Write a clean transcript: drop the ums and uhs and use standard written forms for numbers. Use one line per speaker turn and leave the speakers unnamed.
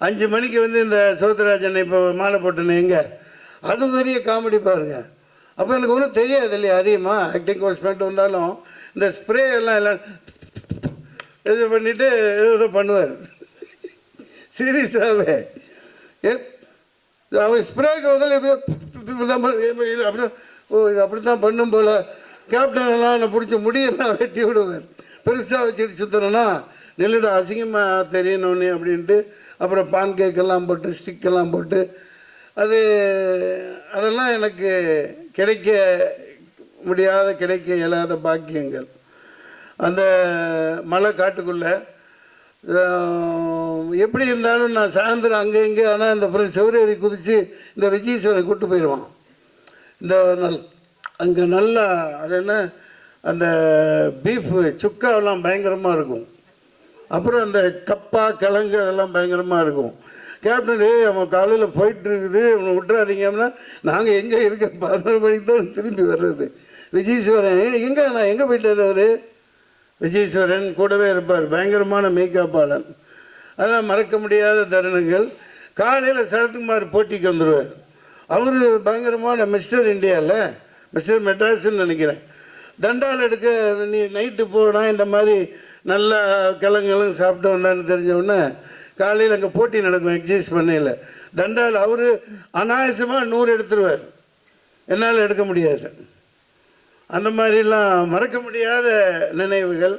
5 மணிக்கு வந்து இந்த சோத்ராஜன் இப்போ மாலை போட்டேன்னு எங்கே, அது பெரிய காமெடி பாருங்க. அப்போ எனக்கு ஒன்றும் தெரியாது இல்லையா, அதிகமாக ஆக்டிங் கோர்ஸ் பண்ணிட்டு வந்தாலும் இந்த ஸ்ப்ரே எல்லாம் இது பண்ணிவிட்டு ஏதோ பண்ணுவார் சீரியஸாகவே. அவன் ஸ்ப்ரேக்கு வந்து அப்படி ஓ இது அப்படி தான் பண்ணும் போல். கேப்டன் எல்லாம் என்னை பிடிச்ச முடியெல்லாம் வெட்டி விடுவார். பெருசாக வச்சுட்டு சுற்றுறேன்னா நெல்லுட அசிங்கமாக தெரியணுன்னு அப்படின்ட்டு அப்புறம் பான் கேக்கெல்லாம் போட்டு ஸ்டிக்கெல்லாம் போட்டு அதெல்லாம் எனக்கு கிடைக்க முடியாத, கிடைக்க இயலாத பாக்கியங்கள். அந்த மலை காட்டுக்குள்ளே எப்படி இருந்தாலும் நான் சாயந்தரம் அங்கே இங்கே, ஆனால் இந்த அப்புறம் செவரேறி குதித்து இந்த விஜயீஸ்வரன் கூப்பிட்டு போயிடுவான். இந்த அங்கே நல்லா அது என்ன அந்த பீஃபு சுக்காவெல்லாம் பயங்கரமாக இருக்கும். அப்புறம் அந்த கப்பா கிழங்கு அதெல்லாம் பயங்கரமாக இருக்கும். கேப்டன் அவன் காலையில் போயிட்டு இருக்குது, அவனை விட்டுறாதீங்கன்னா நாங்கள் எங்கே இருக்க 11 மணிக்கு தான் திரும்பி வர்றது. விஜயீஸ்வரன் எங்கே, நான் எங்கே போயிட்டார் அவர்? விஜயீஸ்வரன் கூடவே இருப்பார், பயங்கரமான மேக்கப்பாளன். அதெல்லாம் மறக்க முடியாத தருணங்கள். காலையில் சரத்குமார் போட்டிக்கு வந்துடுவார். அவர் பயங்கரமான மிஸ்டர் இந்தியாவில், மிஸ்டர் மெட்ராஸ்ன்னு நினைக்கிறேன். தண்டால் எடுக்க நீ நைட்டு போனா இந்த மாதிரி நல்ல கிழங்குகளும் சாப்பிட்டு வந்தான்னு தெரிஞ்சவுடனே காலையில் அங்கே போட்டி நடக்கும் எக்ஸசைஸ் பண்ணையில். தண்டால் அவர் அனாயசமாக 100 எடுத்துருவார், என்னால் எடுக்க முடியாது. அந்த மாதிரிலாம் மறக்க முடியாத நினைவுகள்.